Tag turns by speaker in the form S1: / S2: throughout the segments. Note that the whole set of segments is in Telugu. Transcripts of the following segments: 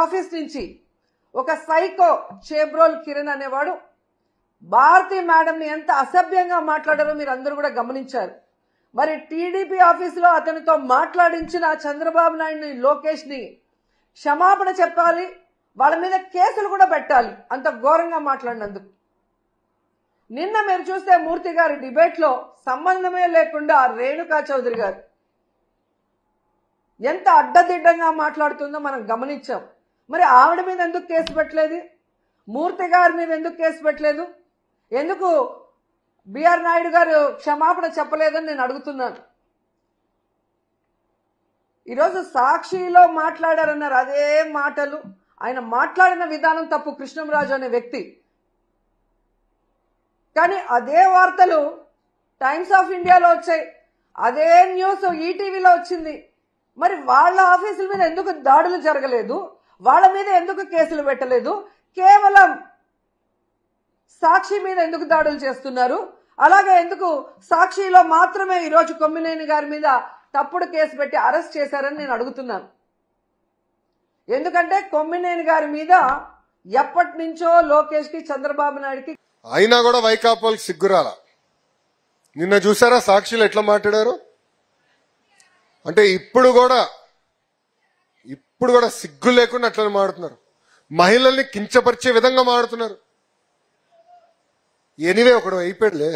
S1: ఆఫీస్ నుంచి ఒక సైకో చేబ్రోల్ కిరణ్ అనేవాడు భారతి మేడంని ఎంత అసభ్యంగా మాట్లాడారో మీరు అందరూ కూడా గమనించారు. మరి టీడీపీ ఆఫీసులో అతనితో మాట్లాడించిన చంద్రబాబు నాయుడిని, లోకేష్ని క్షమాపణ చెప్పాలి, వాళ్ళ మీద కేసులు కూడా పెట్టాలి అంత ఘోరంగా మాట్లాడినందుకు. నిన్న మీరు చూస్తే మూర్తి గారి డిబేట్లో సంబంధమే లేకుండా రేణుకా చౌదరి గారు ఎంత అడ్డదిడ్డంగా మాట్లాడుతుందో మనం గమనించాం. మరి ఆవిడ మీద ఎందుకు కేసు పెట్టలేదు? మూర్తి గారి మీద ఎందుకు కేసు పెట్టలేదు? ఎందుకు బిఆర్ నాయుడు గారు క్షమాపణ చెప్పలేదని నేను అడుగుతున్నాను. ఈరోజు సాక్షిలో మాట్లాడారన్నారు, అదే మాటలు ఆయన మాట్లాడిన విధానం తప్పు, కృష్ణంరాజు అనే వ్యక్తి. కానీ అదే వార్తలు టైమ్స్ ఆఫ్ ఇండియాలో వచ్చాయి, అదే న్యూస్ ఈటీవీలో వచ్చింది. మరి వాళ్ళ ఆఫీసుల మీద ఎందుకు దాడులు జరగలేదు? వాళ్ళ మీద ఎందుకు కేసులు పెట్టలేదు? కేవలం సాక్షి మీద ఎందుకు దాడులు చేస్తున్నారు? అలాగే ఎందుకు సాక్షిలో మాత్రమే ఈరోజు కొమ్మినేని గారి మీద తప్పుడు కేసు పెట్టి అరెస్ట్ చేశారని నేను అడుగుతున్నాను. ఎందుకంటే కొమ్మినేని గారి మీద ఎప్పటి నుంచో లోకేష్ కి, చంద్రబాబు నాయుడుకి
S2: అయినా కూడా వైకాపాలకు సిగ్గురాల. నిన్న చూసారా సాక్షిలో ఎట్లా మాట్లాడారు? అంటే ఇప్పుడు కూడా సిగ్గు లేకుండా అట్లా మాడుతున్నారు, మహిళల్ని కించపరిచే విధంగా మాడుతున్నారు. ఎనివే ఒకడు అయిపోయాడులే,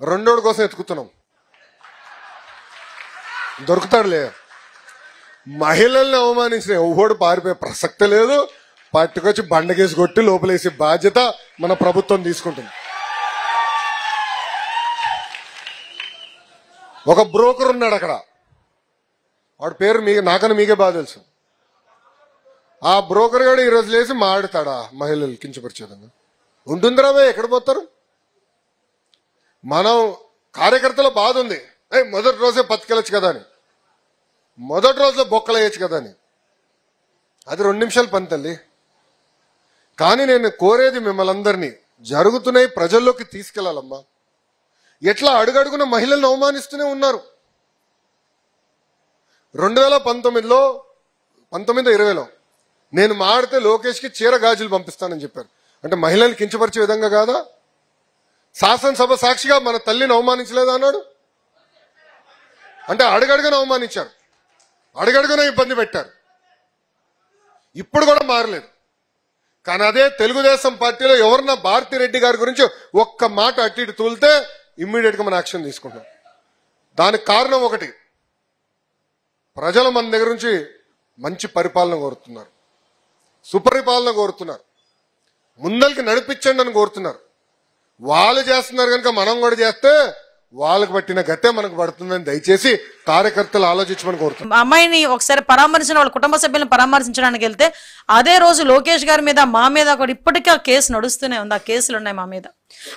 S2: రెండోడి కోసం ఎత్తుకుతున్నాం, దొరుకుతాడులే. మహిళల్ని అవమానించిన ఎవడు పారిపోయే ప్రసక్తి లేదు. పట్టుకొచ్చి బండకేసి కొట్టి లోపలేసే బాధ్యత మన ప్రభుత్వం తీసుకుంటుంది. ఒక బ్రోకర్ ఉన్నాడు అక్కడ, వాడి పేరు నాకన్నా మీకే బాగా తెలుసు. ఆ బ్రోకర్ గారు ఈరోజు లేసి మాడుతాడా మహిళలు కించపరిచేదంగా? ఉంటుందిరావే, ఎక్కడ పోతారు? మనం కార్యకర్తల బాధ ఉంది, మొదటి రోజే బతికెళ్ళచ్చు కదా అని, మొదటి రోజులో బొక్కలేయచ్చు కదా అని. అది 2 నిమిషాలు పని తల్లి. కానీ నేను కోరేది మిమ్మల్ని అందరినీ, జరుగుతున్నాయి ప్రజల్లోకి తీసుకెళ్లాలమ్మా. ఎట్లా అడుగడుగున మహిళలను అవమానిస్తూనే ఉన్నారు. 2019లో 2020లో నేను మాడితే లోకేష్కి చీర గాజులు పంపిస్తానని చెప్పారు. అంటే మహిళల్ని కించపరిచే విధంగా కాదా? శాసనసభ సాక్షిగా మన తల్లిని అవమానించలేదా అన్నాడు. అంటే అడుగడుగున అవమానించారు, అడుగడుగున ఇబ్బంది పెట్టారు. ఇప్పుడు కూడా మారలేదు. కానీ అదే తెలుగుదేశం పార్టీలో ఎవరన్నా భారతిరెడ్డి గారి గురించి ఒక్క మాట అటు ఇటు తూలితే ఇమ్మీడియట్ గా మన యాక్షన్ తీసుకుంటాం. దానికి కారణం ఒకటి, ప్రజలు మన దగ్గర నుంచి మంచి పరిపాలన కోరుతున్నారు, సుపరిపాలన కోరుతున్నారు, ముందరికి నడిపించండి అని కోరుతున్నారు. వాళ్ళు చేస్తున్నారు కనుక మనం కూడా చేస్తే వాళ్ళకు పట్టిన గతే మనకు పడుతుందని దయచేసి కార్యకర్తలు ఆలోచించమని కోరుతున్నాం.
S3: అమ్మాయిని ఒకసారి పరామర్శించిన వాళ్ళ కుటుంబ సభ్యులను పరామర్శించడానికి వెళ్తే అదే రోజు లోకేష్ గారి మీద, మా మీద కూడా ఇప్పటికీ ఆ కేసు నడుస్తూనే ఉంది. ఆ కేసులు ఉన్నాయి మా మీద.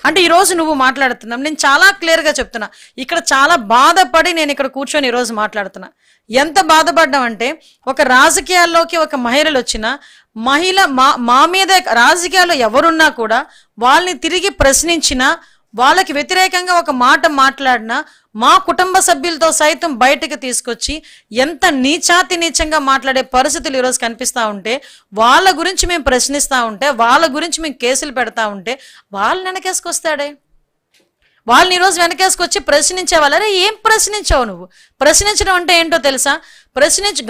S3: అంటే ఈ రోజు నువ్వు మాట్లాడుతున్నావు, నేను చాలా క్లియర్ గా చెప్తున్నా, ఇక్కడ చాలా బాధపడి నేను ఇక్కడ కూర్చొని ఈ రోజు మాట్లాడుతున్నా. ఎంత బాధపడ్డామంటే, ఒక రాజకీయాల్లోకి ఒక మహిళలు వచ్చిన మహిళ మా మీద రాజకీయాల్లో ఎవరున్నా కూడా వాళ్ళని తిరిగి ప్రశ్నించినా, వాళ్ళకి వ్యతిరేకంగా ఒక మాట మాట్లాడినా మా కుటుంబ సభ్యులతో సైతం బయటకు తీసుకొచ్చి ఎంత నీచాతి నీచంగా మాట్లాడే పరిస్థితులు ఈరోజు కనిపిస్తా ఉంటే, వాళ్ళ గురించి మేము ప్రశ్నిస్తా ఉంటే, వాళ్ళ గురించి మేము కేసులు పెడతా ఉంటే వాళ్ళని వెనకేసుకొస్తాడే. వాళ్ళని ఈరోజు వెనకేసుకొచ్చి ప్రశ్నించే వాళ్ళరే. ఏం ప్రశ్నించావు నువ్వు? ప్రశ్నించడం అంటే ఏంటో తెలుసా?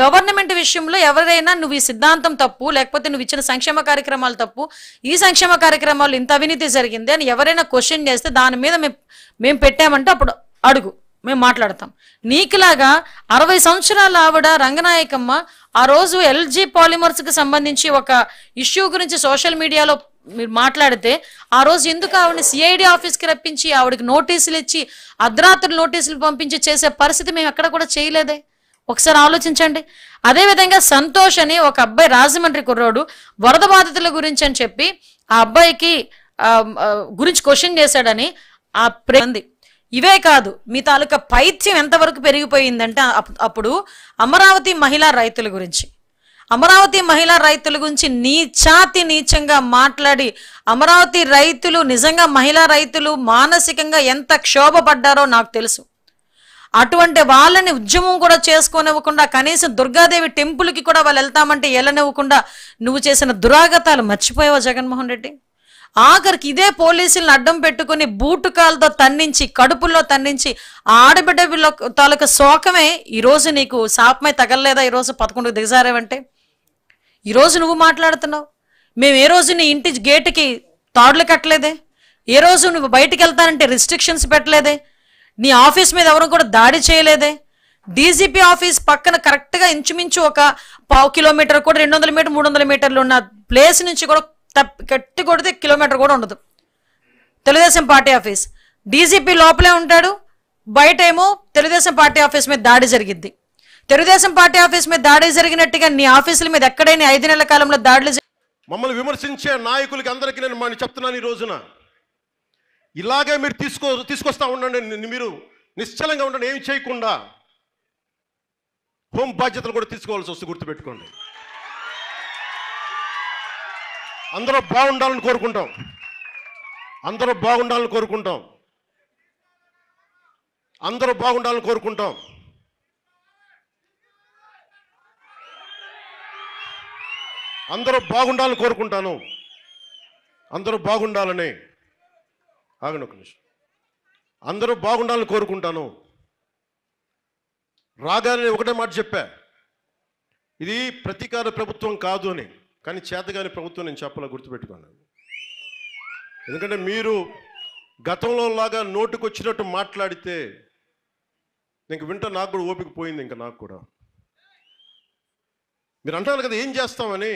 S3: గవర్నమెంట్ విషయంలో ఎవరైనా నువ్వు ఈ సిద్ధాంతం తప్పు, లేకపోతే నువ్వు ఇచ్చిన సంక్షేమ కార్యక్రమాలు తప్పు, ఈ సంక్షేమ కార్యక్రమాలు ఇంత అవినీతి జరిగింది అని ఎవరైనా క్వశ్చన్ చేస్తే దాని మీద మేము పెట్టామంటే అప్పుడు అడుగు, మేము మాట్లాడతాం. నీకులాగా 60 సంవత్సరాల ఆవిడ రంగనాయకమ్మ ఆ రోజు ఎల్జీ పాలిమర్స్ కి సంబంధించి ఒక ఇష్యూ గురించి సోషల్ మీడియాలో మీరు మాట్లాడితే, ఆ రోజు ఎందుకు ఆవిడని సిఐడి ఆఫీస్కి రప్పించి ఆవిడకి నోటీసులు ఇచ్చి అర్ధరాత్రులు నోటీసులు పంపించి చేసే పరిస్థితి మేము ఎక్కడ కూడా చేయలేదే. ఒకసారి ఆలోచించండి. అదేవిధంగా సంతోష్ అని ఒక అబ్బాయి, రాజమండ్రి కుర్రోడు, వరద బాధితుల గురించి అని చెప్పి ఆ అబ్బాయికి గురించి క్వశ్చన్ చేశాడని ఆ ప్రేంది. ఇవే కాదు, మీ తాలూకా పైత్యం ఎంతవరకు పెరిగిపోయిందంటే, అప్పుడు అమరావతి మహిళా రైతుల గురించి నీచాతి నీచంగా మాట్లాడి, అమరావతి రైతులు నిజంగా మహిళా రైతులు మానసికంగా ఎంత క్షోభపడ్డారో నాకు తెలుసు. అటువంటి వాళ్ళని ఉద్యమం కూడా చేసుకోనివ్వకుండా, కనీసం దుర్గాదేవి టెంపుల్కి కూడా వాళ్ళు వెళ్తామంటే వెళ్ళనివ్వకుండా నువ్వు చేసిన దురాగతాలు మర్చిపోయావా జగన్మోహన్ రెడ్డి? ఆఖరికి ఇదే పోలీసులను అడ్డం పెట్టుకుని బూటుకాలతో తన్నించి, కడుపుల్లో తన్నించి ఆడబిడ్డ తాలూకా శోకమే ఈరోజు నీకు శాపమై తగలలేదా? ఈరోజు 11కు దిగజారేవంటే ఈరోజు నువ్వు మాట్లాడుతున్నావు. మేము ఏ రోజు నీ ఇంటి గేటుకి తాడులు కట్టలేదే, ఏ రోజు నువ్వు బయటికి వెళ్తానంటే రిస్ట్రిక్షన్స్ పెట్టలేదే, నీ ఆఫీస్ మీద ఎవరు కూడా దాడి చేయలేదే, డీజీపీ ఆఫీస్ పక్కన కరెక్ట్గా ఇంచుమించు ఒక 1/2 కిలోమీటర్ కూడా 200 మీటర్ 300 మీటర్లు ఉన్న ప్లేస్ నుంచి కూడా కట్టి కొడితే కిలోమీటర్ కూడా ఉండదు తెలుగుదేశం పార్టీ ఆఫీస్. డీజీపీ లోపలే ఉంటాడు, బయట ఏమో తెలుగుదేశం పార్టీ ఆఫీస్ మీద దాడి జరిగిద్ది. తెలుగుదేశం పార్టీ ఆఫీస్ మీద దాడి జరిగినట్టుగా నీ ఆఫీసుల మీద ఎక్కడైనా 5 నెలల కాలంలో దాడులు
S4: మమ్మల్ని విమర్శించే నాయకులకి అందరికీ నేను మనం చెప్తున్నాను, ఈ రోజున ఇలాగే మీరు తీసుకొస్తా ఉండండి. మీరు నిశ్చలంగా ఉండండి, ఏమి చేయకుండా హోం బాధ్యతలు కూడా తీసుకోవాల్సి వస్తుంది, గుర్తుపెట్టుకోండి. అందరూ బాగుండాలని కోరుకుంటాం, అందరూ బాగుండాలని కోరుకుంటాం, అందరూ బాగుండాలని కోరుకుంటాం. అందరూ బాగుండాలని కోరుకుంటాను, అందరూ బాగుండాలని. ఆగండి ఒక నిమిషం. అందరూ బాగుండాలని కోరుకుంటాను. రాగానే ఒకటే మాట చెప్పా, ఇది ప్రతీకార ప్రభుత్వం కాదు అని. కానీ చేతగాని ప్రభుత్వం నేను చెప్పాలా, గుర్తుపెట్టుకున్నాను. ఎందుకంటే మీరు గతంలో లాగా నోటుకొచ్చినట్టు మాట్లాడితే ఇంక వింటా నాకు కూడా ఓపిక పోయింది. ఇంకా నాకు కూడా మీరు అంటారు కదా ఏం చేస్తామని,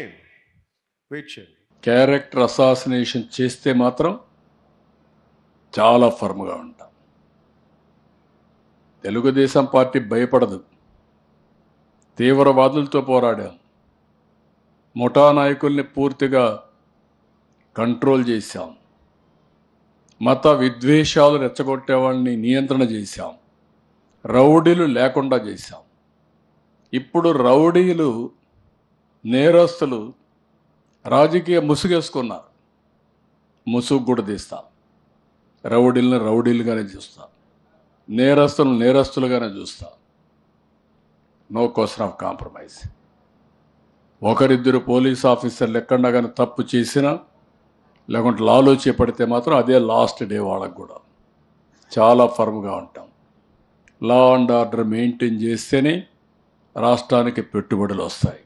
S4: వెయిట్ చేయండి.
S5: క్యారెక్టర్ అసాసినేషన్ చేస్తే మాత్రం చాలా ఫర్మ్గా ఉంటాం. తెలుగుదేశం పార్టీ భయపడదు. తీవ్రవాదులతో పోరాడాం, ముఠా నాయకుల్ని పూర్తిగా కంట్రోల్ చేశాం, మత విద్వేషాలు రెచ్చగొట్టే వాళ్ళని నియంత్రణ చేశాం, రౌడీలు లేకుండా చేశాం. ఇప్పుడు రౌడీలు నేరస్తులు రాజకీయ ముసుగేసుకున్నారు. ముసుగు కూడా తీస్తాం. రౌడీలను రౌడీలుగానే చూస్తాం, నేరస్తులను నేరస్తులుగానే చూస్తాం. No question of compromise. ఒకరిద్దరు పోలీస్ ఆఫీసర్లు ఎక్కడన్నా కానీ తప్పు చేసినా లేకుంటే లాలో చేపడితే మాత్రం అదే లాస్ట్ డే. వాళ్ళకు కూడా చాలా ఫర్మ్గా ఉంటాం. లా అండ్ ఆర్డర్ మెయింటైన్ చేస్తేనే రాష్ట్రానికి పెట్టుబడులు వస్తాయి.